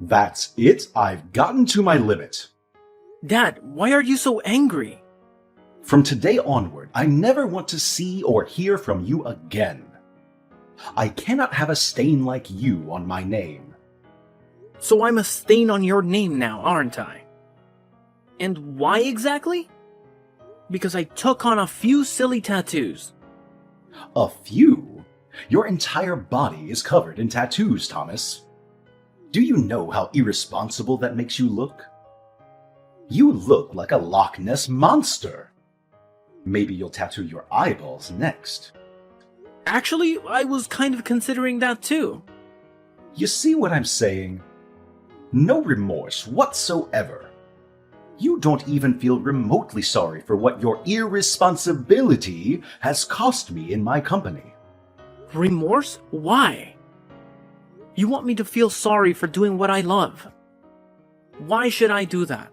That's it. I've gotten to my limit. Dad, why are you so angry? From today onward, I never want to see or hear from you again. I cannot have a stain like you on my name. So I'm a stain on your name now, aren't I? And why exactly? Because I took on a few silly tattoos. A few? Your entire body is covered in tattoos, Thomas. Do you know how irresponsible that makes you look? You look like a Loch Ness monster. Maybe you'll tattoo your eyeballs next. Actually, I was kind of considering that too. You see what I'm saying? No remorse whatsoever. You don't even feel remotely sorry for what your irresponsibility has cost me in my company. Remorse? Why? You want me to feel sorry for doing what I love. Why should I do that?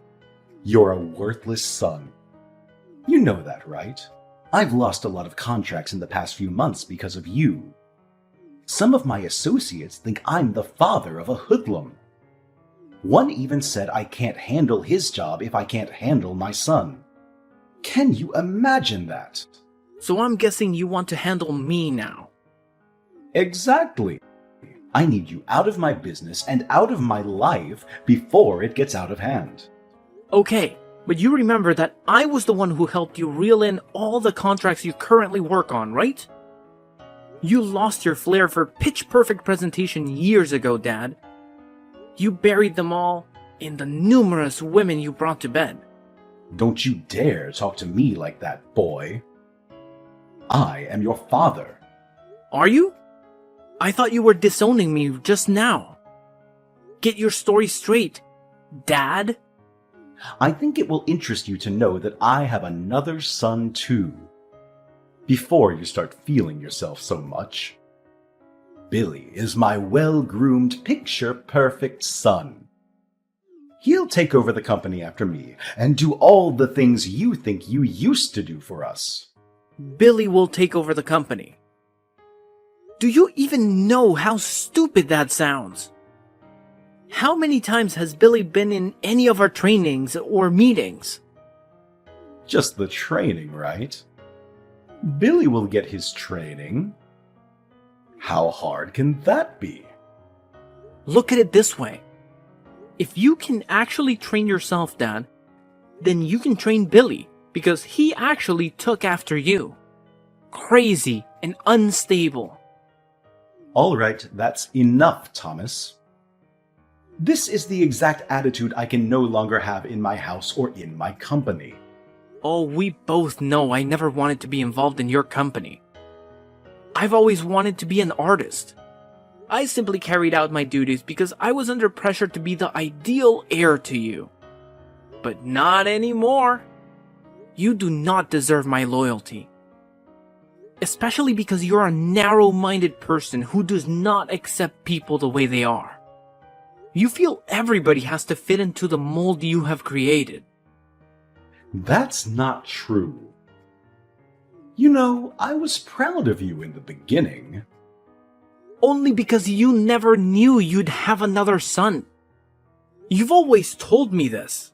You're a worthless son. You know that, right? I've lost a lot of contracts in the past few months because of you. Some of my associates think I'm the father of a hoodlum. One even said I can't handle his job if I can't handle my son. Can you imagine that? So I'm guessing you want to handle me now. Exactly. I need you out of my business and out of my life before it gets out of hand. Okay, but you remember that I was the one who helped you reel in all the contracts you currently work on, right? You lost your flair for pitch-perfect presentation years ago, Dad. You buried them all in the numerous women you brought to bed. Don't you dare talk to me like that, boy. I am your father. Are you? I thought you were disowning me just now. Get your story straight, Dad. I think it will interest you to know that I have another son too. Before you start feeling yourself so much. Billy is my well-groomed, picture-perfect son. He'll take over the company after me and do all the things you think you used to do for us. Billy will take over the company. Do you even know how stupid that sounds? How many times has Billy been in any of our trainings or meetings? Just the training, right? Billy will get his training. How hard can that be? Look at it this way. If you can actually train yourself, Dad, then you can train Billy, because he actually took after you. Crazy and unstable. All right, that's enough, Thomas. This is the exact attitude I can no longer have in my house or in my company. Oh, we both know I never wanted to be involved in your company. I've always wanted to be an artist. I simply carried out my duties because I was under pressure to be the ideal heir to you. But not anymore. You do not deserve my loyalty. Especially because you're a narrow-minded person who does not accept people the way they are. You feel everybody has to fit into the mold you have created. That's not true. You know, I was proud of you in the beginning. Only because you never knew you'd have another son. You've always told me this.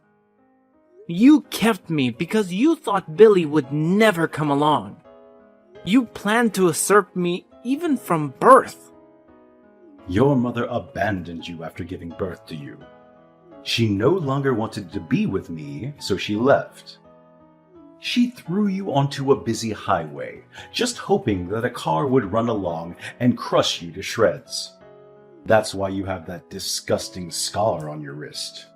You kept me because you thought Billy would never come along. You planned to usurp me even from birth. Your mother abandoned you after giving birth to you. She no longer wanted to be with me, so she left. She threw you onto a busy highway, just hoping that a car would run along and crush you to shreds. That's why you have that disgusting scar on your wrist.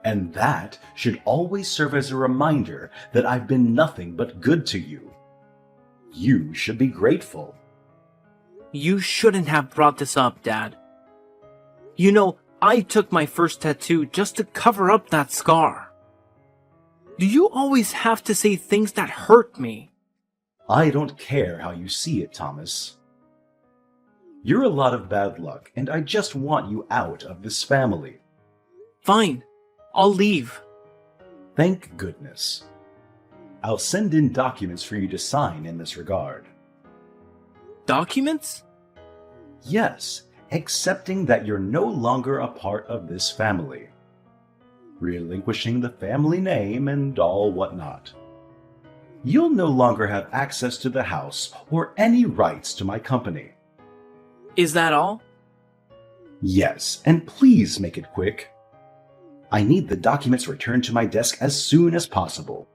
And that should always serve as a reminder that I've been nothing but good to you. You should be grateful. You shouldn't have brought this up, Dad. You know, I took my first tattoo just to cover up that scar. Do you always have to say things that hurt me? I don't care how you see it, Thomas. You're a lot of bad luck, and I just want you out of this family. Fine, I'll leave. Thank goodness. I'll send in documents for you to sign in this regard. Documents? Yes, accepting that you're no longer a part of this family, relinquishing the family name and all whatnot. You'll no longer have access to the house or any rights to my company. Is that all? Yes, and please make it quick. I need the documents returned to my desk as soon as possible.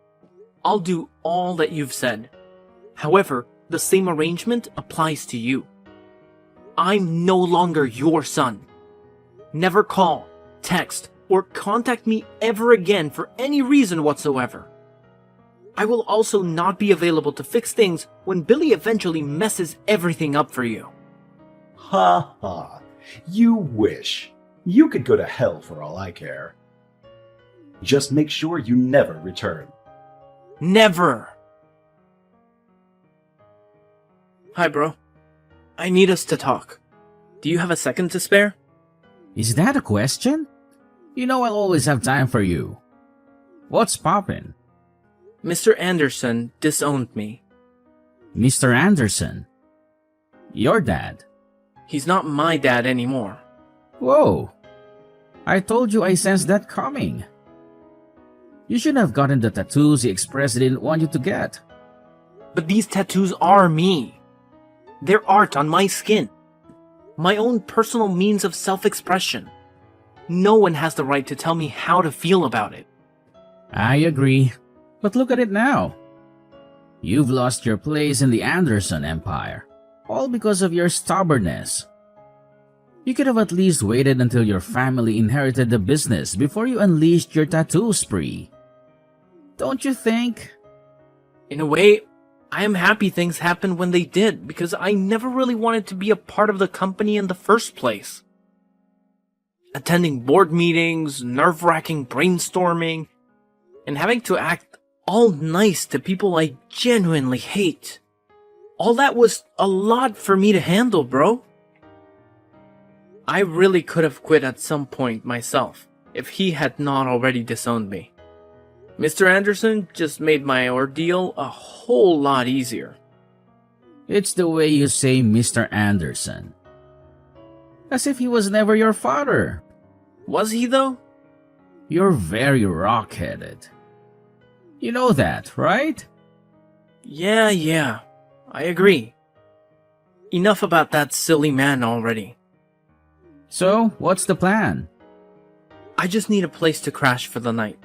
I'll do all that you've said. However, the same arrangement applies to you. I'm no longer your son. Never call, text, or contact me ever again for any reason whatsoever. I will also not be available to fix things when Billy eventually messes everything up for you. Ha ha. You wish. You could go to hell for all I care. Just make sure you never return. Never! Hi, bro. I need us to talk. Do you have a second to spare? Is that a question? You know I'll always have time for you. What's poppin'? Mr. Anderson disowned me. Mr. Anderson? Your dad? He's not my dad anymore. Whoa! I told you I sensed that coming. You should have gotten the tattoos he expressed he didn't want you to get. But these tattoos are me. They're art on my skin. My own personal means of self-expression. No one has the right to tell me how to feel about it. I agree. But look at it now. You've lost your place in the Anderson Empire, all because of your stubbornness. You could have at least waited until your family inherited the business before you unleashed your tattoo spree. Don't you think? In a way, I am happy things happened when they did, because I never really wanted to be a part of the company in the first place. Attending board meetings, nerve-wracking brainstorming, and having to act all nice to people I genuinely hate. All that was a lot for me to handle, bro. I really could have quit at some point myself, if he had not already disowned me. Mr. Anderson just made my ordeal a whole lot easier. It's the way you say Mr. Anderson. As if he was never your father. Was he, though? You're very rock-headed. You know that, right? Yeah, I agree. Enough about that silly man already. So, what's the plan? I just need a place to crash for the night.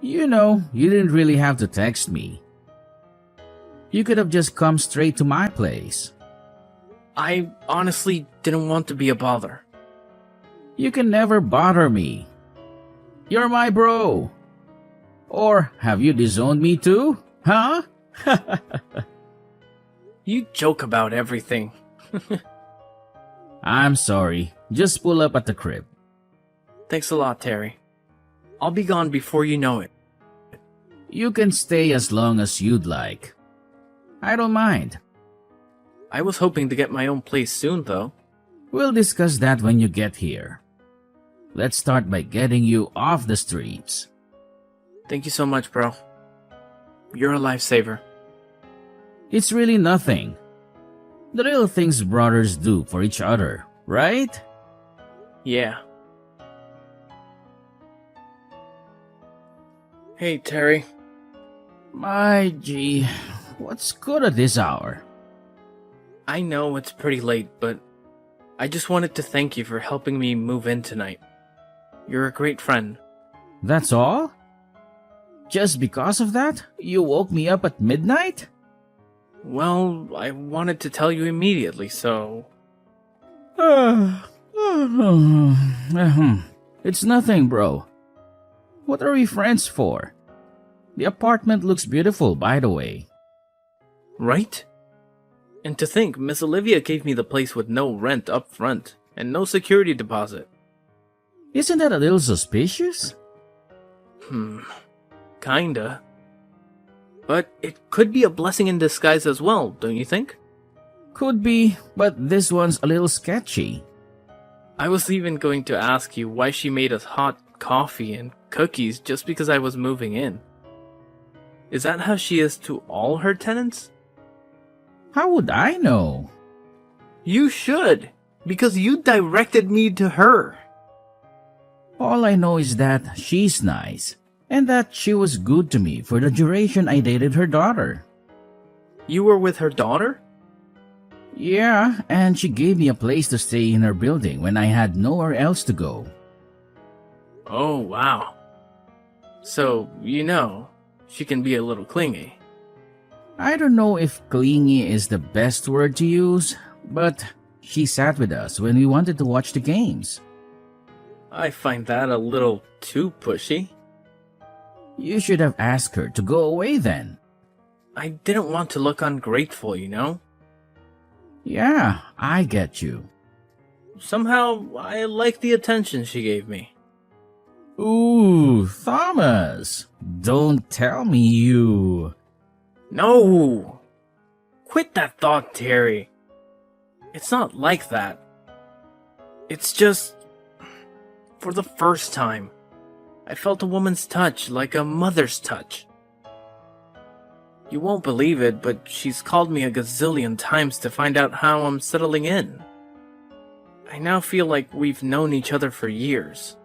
You know, you didn't really have to text me. You could have just come straight to my place. I honestly didn't want to be a bother. You can never bother me. You're my bro. Or have you disowned me too? Huh? You joke about everything. I'm sorry. Just pull up at the crib. Thanks a lot, Terry. I'll be gone before you know it. You can stay as long as you'd like. I don't mind. I was hoping to get my own place soon, though. We'll discuss that when you get here. Let's start by getting you off the streets. Thank you so much, bro. You're a lifesaver. It's really nothing. The real things brothers do for each other, right? Yeah. Hey, Terry. My gee, what's good at this hour? I know it's pretty late, but I just wanted to thank you for helping me move in tonight. You're a great friend. That's all? Just because of that, you woke me up at midnight? Well, I wanted to tell you immediately, so... It's nothing, bro. What are we friends for? The apartment looks beautiful, by the way. Right? And to think, Miss Olivia gave me the place with no rent up front, and no security deposit. Isn't that a little suspicious? Kinda. But it could be a blessing in disguise as well, don't you think? Could be, but this one's a little sketchy. I was even going to ask you why she made us hot coffee and cookies just because I was moving in. Is that how she is to all her tenants? How would I know? You should! Because you directed me to her. All I know is that she's nice, and that she was good to me for the duration I dated her daughter. You were with her daughter? Yeah, and she gave me a place to stay in her building when I had nowhere else to go. Oh, wow. So, she can be a little clingy. I don't know if clingy is the best word to use, but she sat with us when we wanted to watch the games. I find that a little too pushy. You should have asked her to go away then. I didn't want to look ungrateful, Yeah, I get you. Somehow, I like the attention she gave me. Ooh, Thomas, don't tell me you... No! Quit that thought, Terry. It's not like that. It's just... For the first time, I felt a woman's touch like a mother's touch. You won't believe it, but she's called me a gazillion times to find out how I'm settling in. I now feel like we've known each other for years.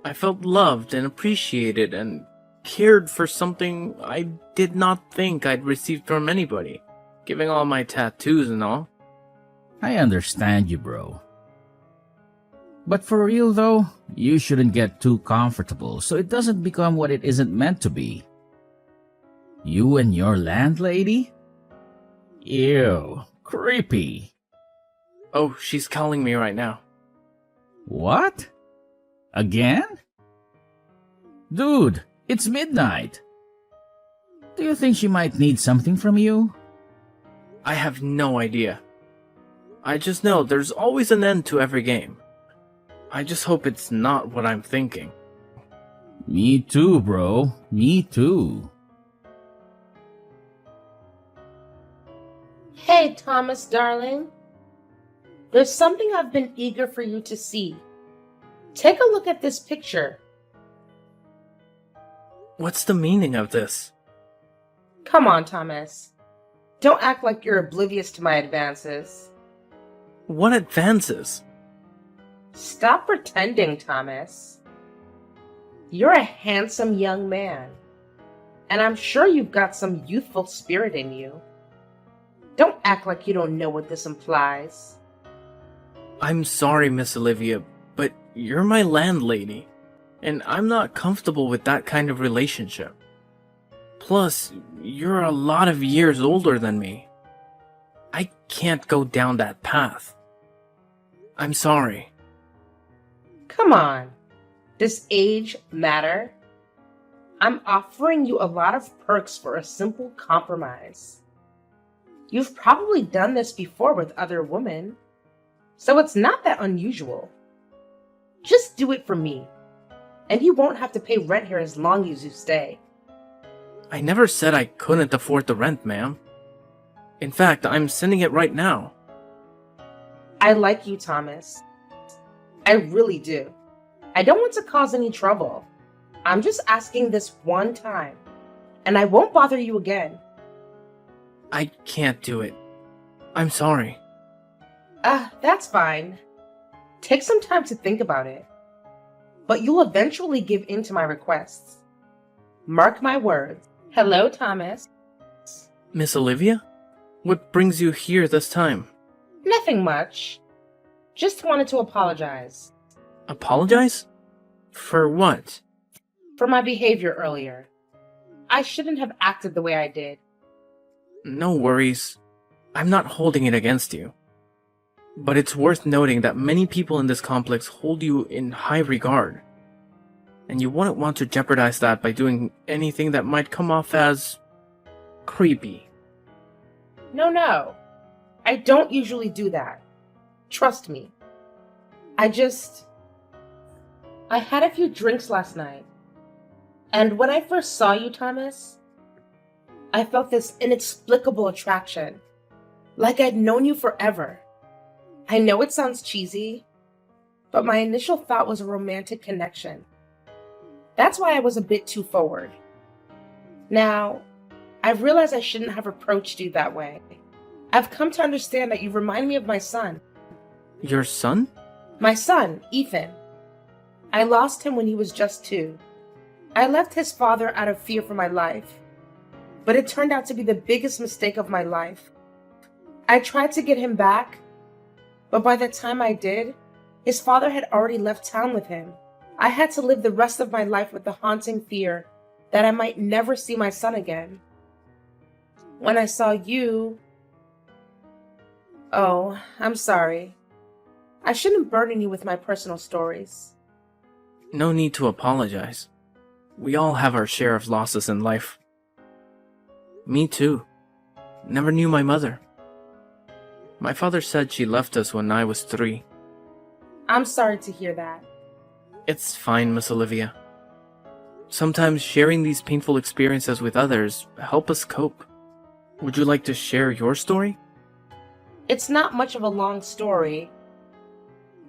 I felt loved and appreciated and cared for something I did not think I'd received from anybody, giving all my tattoos and all. I understand you, bro. But for real though, you shouldn't get too comfortable so it doesn't become what it isn't meant to be. You and your landlady? Ew, creepy. Oh, she's calling me right now. What? Again? Dude, it's midnight. Do you think she might need something from you? I have no idea. I just know there's always an end to every game. I just hope it's not what I'm thinking. Me too, bro. Me too. Hey, Thomas, darling. There's something I've been eager for you to see. Take a look at this picture. What's the meaning of this? Come on, Thomas. Don't act like you're oblivious to my advances. What advances? Stop pretending, Thomas. You're a handsome young man, and I'm sure you've got some youthful spirit in you. Don't act like you don't know what this implies. I'm sorry, Miss Olivia, but you're my landlady, and I'm not comfortable with that kind of relationship. Plus, you're a lot of years older than me. I can't go down that path. I'm sorry. Come on. Does age matter? I'm offering you a lot of perks for a simple compromise. You've probably done this before with other women, so it's not that unusual. Just do it for me, and you won't have to pay rent here as long as you stay. I never said I couldn't afford the rent, ma'am. In fact, I'm sending it right now. I like you, Thomas. I really do. I don't want to cause any trouble. I'm just asking this one time, and I won't bother you again. I can't do it. I'm sorry. That's fine. Take some time to think about it. But you'll eventually give in to my requests. Mark my words. Hello, Thomas. Miss Olivia? What brings you here this time? Nothing much. Just wanted to apologize. Apologize? For what? For my behavior earlier. I shouldn't have acted the way I did. No worries. I'm not holding it against you. But it's worth noting that many people in this complex hold you in high regard. And you wouldn't want to jeopardize that by doing anything that might come off as creepy. No. I don't usually do that. Trust me. I had a few drinks last night. And when I first saw you, Thomas, I felt this inexplicable attraction. Like I'd known you forever. I know it sounds cheesy, but my initial thought was a romantic connection. That's why I was a bit too forward. Now, I realize I shouldn't have approached you that way. I've come to understand that you remind me of my son. Your son? My son, Ethan. I lost him when he was just 2. I left his father out of fear for my life, but it turned out to be the biggest mistake of my life. I tried to get him back, but by the time I did, his father had already left town with him. I had to live the rest of my life with the haunting fear that I might never see my son again. When I saw you... Oh, I'm sorry. I shouldn't burden you with my personal stories. No need to apologize. We all have our share of losses in life. Me too. Never knew my mother. My father said she left us when I was 3. I'm sorry to hear that. It's fine, Miss Olivia. Sometimes sharing these painful experiences with others help us cope. Would you like to share your story? It's not much of a long story.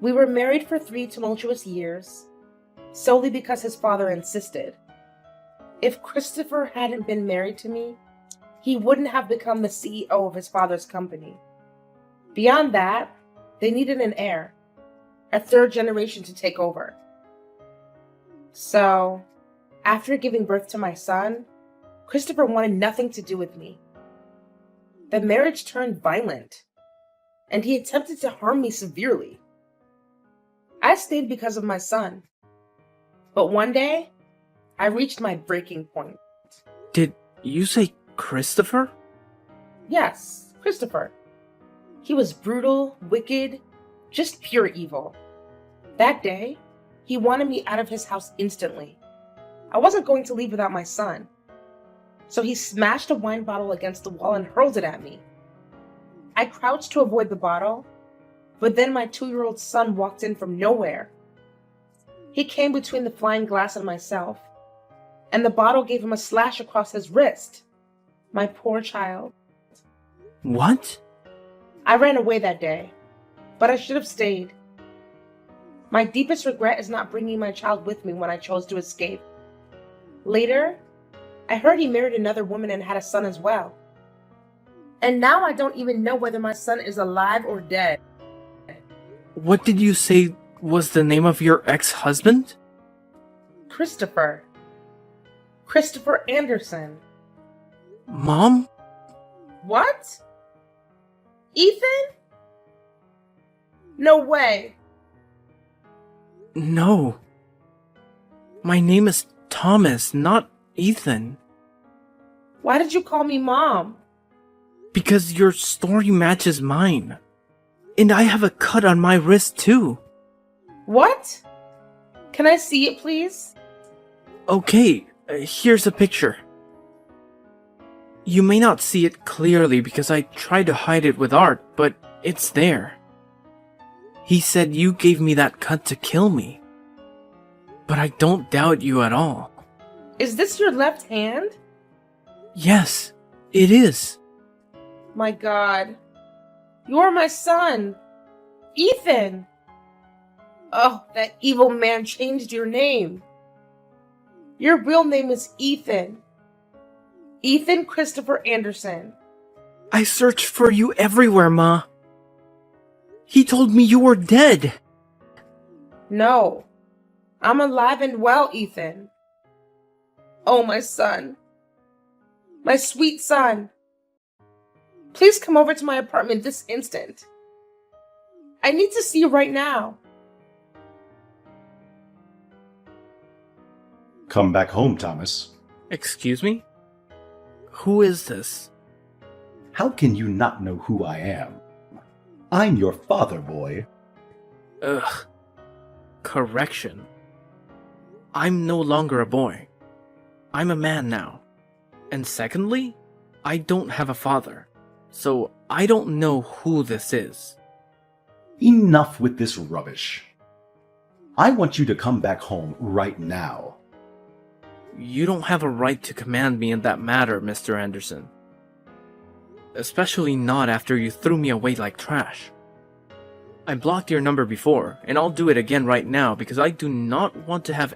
We were married for 3 tumultuous years, solely because his father insisted. If Christopher hadn't been married to me, he wouldn't have become the CEO of his father's company. Beyond that, they needed an heir, a 3rd generation to take over. So, after giving birth to my son, Christopher wanted nothing to do with me. The marriage turned violent, and he attempted to harm me severely. I stayed because of my son. But one day, I reached my breaking point. Did you say Christopher? Yes, Christopher. He was brutal, wicked, just pure evil. That day, he wanted me out of his house instantly. I wasn't going to leave without my son. So he smashed a wine bottle against the wall and hurled it at me. I crouched to avoid the bottle, but then my 2-year-old son walked in from nowhere. He came between the flying glass and myself, and the bottle gave him a slash across his wrist. My poor child. What? I ran away that day, but I should have stayed. My deepest regret is not bringing my child with me when I chose to escape. Later, I heard he married another woman and had a son as well. And now I don't even know whether my son is alive or dead. What did you say was the name of your ex-husband? Christopher. Christopher Anderson. Mom? What? Ethan? No way. No. My name is Thomas, not Ethan. Why did you call me Mom? Because your story matches mine. And I have a cut on my wrist too. What? Can I see it, please? Okay, here's a picture. You may not see it clearly because I tried to hide it with art, but it's there. He said you gave me that cut to kill me. But I don't doubt you at all. Is this your left hand? Yes, it is. My God. You're my son. Ethan. Oh, that evil man changed your name. Your real name is Ethan. Ethan Christopher Anderson. I searched for you everywhere, Ma. He told me you were dead. No. I'm alive and well, Ethan. Oh, my son. My sweet son. Please come over to my apartment this instant. I need to see you right now. Come back home, Thomas. Excuse me? Who is this? How can you not know who I am? I'm your father, boy. Ugh. Correction. I'm no longer a boy. I'm a man now. And secondly, I don't have a father. So I don't know who this is. Enough with this rubbish. I want you to come back home right now. You don't have a right to command me in that matter, Mr. Anderson. Especially not after you threw me away like trash. I blocked your number before, and I'll do it again right now because I do not want to have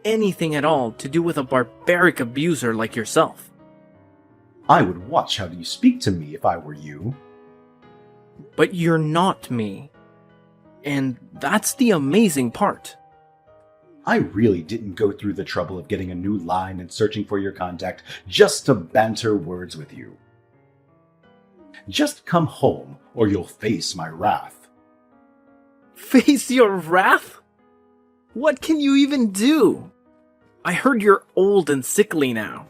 anything at all to do with a barbaric abuser like yourself. I would watch how you speak to me if I were you. But you're not me. And that's the amazing part. I really didn't go through the trouble of getting a new line and searching for your contact just to banter words with you. Just come home or you'll face my wrath. Face your wrath? What can you even do? I heard you're old and sickly now.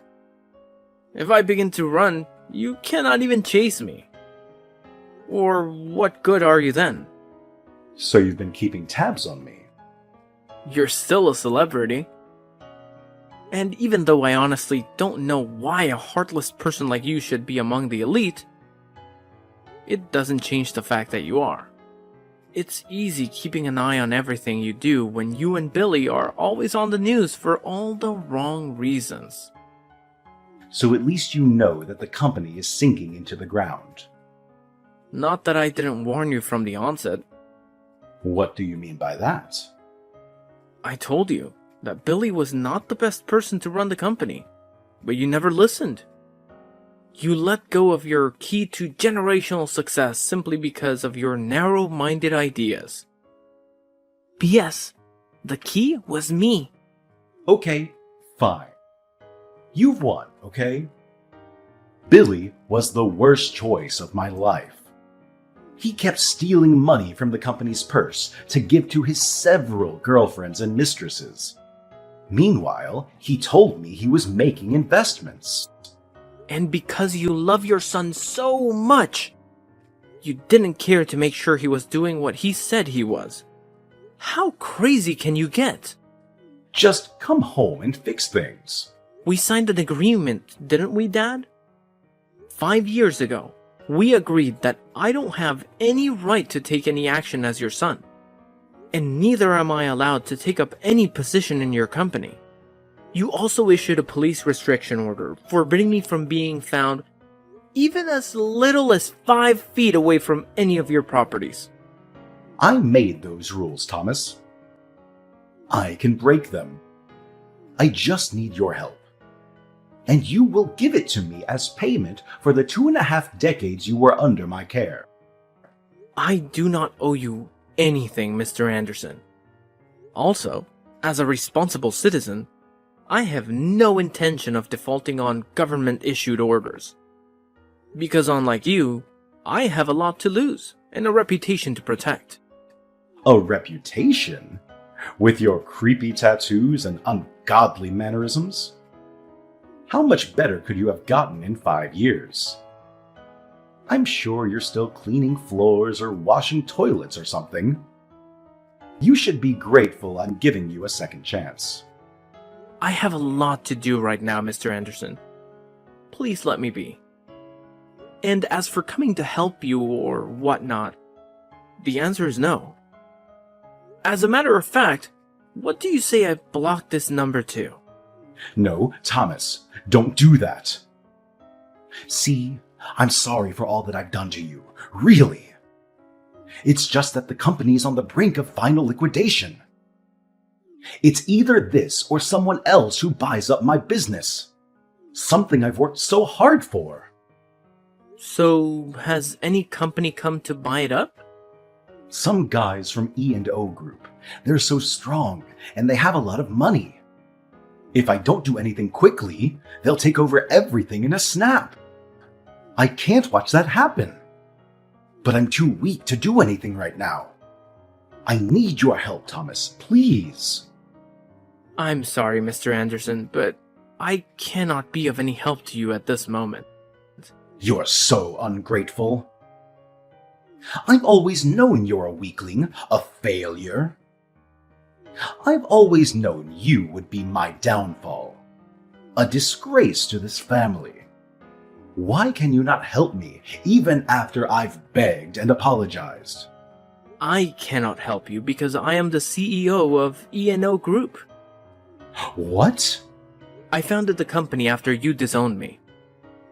If I begin to run, you cannot even chase me. Or what good are you then? So you've been keeping tabs on me. You're still a celebrity. And even though I honestly don't know why a heartless person like you should be among the elite, it doesn't change the fact that you are. It's easy keeping an eye on everything you do when you and Billy are always on the news for all the wrong reasons. So at least you know that the company is sinking into the ground. Not that I didn't warn you from the onset. What do you mean by that? I told you that Billy was not the best person to run the company, but you never listened. You let go of your key to generational success simply because of your narrow-minded ideas. P.S. The key was me. Okay, fine. You've won, okay? Billy was the worst choice of my life. He kept stealing money from the company's purse to give to his several girlfriends and mistresses. Meanwhile, he told me he was making investments. And because you love your son so much, you didn't care to make sure he was doing what he said he was. How crazy can you get? Just come home and fix things. We signed an agreement, didn't we, Dad? 5 years ago, we agreed that I don't have any right to take any action as your son. And neither am I allowed to take up any position in your company. You also issued a police restriction order forbidding me from being found even as little as 5 feet away from any of your properties. I made those rules, Thomas. I can break them. I just need your help. And you will give it to me as payment for the 2.5 decades you were under my care. I do not owe you anything, Mr. Anderson. Also, as a responsible citizen, I have no intention of defaulting on government-issued orders. Because unlike you, I have a lot to lose and a reputation to protect. A reputation? With your creepy tattoos and ungodly mannerisms? How much better could you have gotten in 5 years? I'm sure you're still cleaning floors or washing toilets or something. You should be grateful I'm giving you a second chance. I have a lot to do right now, Mr. Anderson. Please let me be. And as for coming to help you or whatnot, the answer is no. As a matter of fact, what do you say I block this number to? No, Thomas, don't do that. See, I'm sorry for all that I've done to you. Really. It's just that the company is on the brink of final liquidation. It's either this or someone else who buys up my business. Something I've worked so hard for. So, has any company come to buy it up? Some guys from E&O Group. They're so strong, and they have a lot of money. If I don't do anything quickly, they'll take over everything in a snap. I can't watch that happen. But I'm too weak to do anything right now. I need your help, Thomas, please. I'm sorry, Mr. Anderson, but I cannot be of any help to you at this moment. You're so ungrateful. I've always known you're a weakling, a failure. I've always known you would be my downfall, a disgrace to this family. Why can you not help me, even after I've begged and apologized? I cannot help you because I am the CEO of E&O Group. What? I founded the company after you disowned me.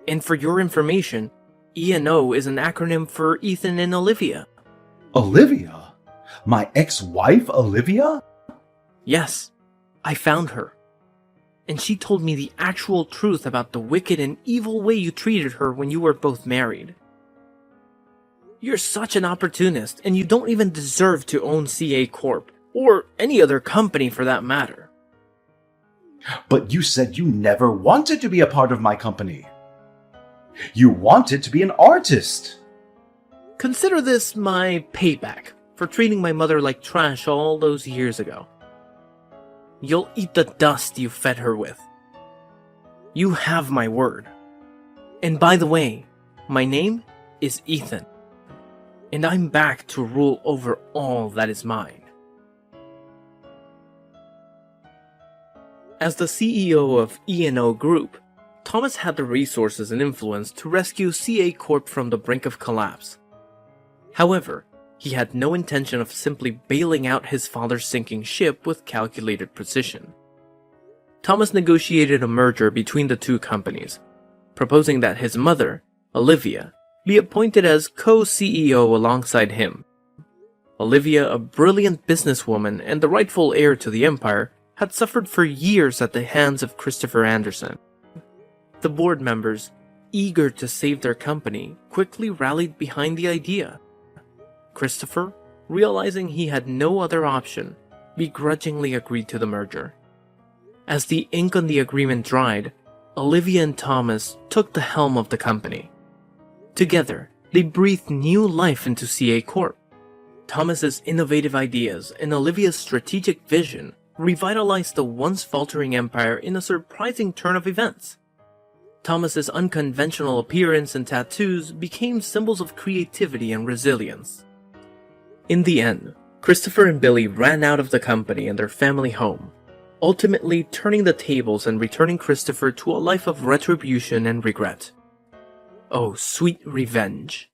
And for your information, E&O is an acronym for Ethan and Olivia. Olivia? My ex-wife, Olivia? Yes, I found her. And she told me the actual truth about the wicked and evil way you treated her when you were both married. You're such an opportunist, and you don't even deserve to own CA Corp, or any other company for that matter. But you said you never wanted to be a part of my company. You wanted to be an artist. Consider this my payback for treating my mother like trash all those years ago. You'll eat the dust you fed her with. You have my word. And by the way, my name is Ethan. And I'm back to rule over all that is mine. As the CEO of E&O Group, Thomas had the resources and influence to rescue CA Corp from the brink of collapse. However, he had no intention of simply bailing out his father's sinking ship with calculated precision. Thomas negotiated a merger between the two companies, proposing that his mother, Olivia, be appointed as co-CEO alongside him. Olivia, a brilliant businesswoman and the rightful heir to the empire, had suffered for years at the hands of Christopher Anderson. The board members, eager to save their company, quickly rallied behind the idea. Christopher, realizing he had no other option, begrudgingly agreed to the merger. As the ink on the agreement dried, Olivia and Thomas took the helm of the company. Together, they breathed new life into CA Corp. Thomas's innovative ideas and Olivia's strategic vision revitalized the once faltering empire in a surprising turn of events. Thomas's unconventional appearance and tattoos became symbols of creativity and resilience. In the end, Christopher and Billy ran out of the company and their family home, ultimately turning the tables and returning Christopher to a life of retribution and regret. Oh, sweet revenge.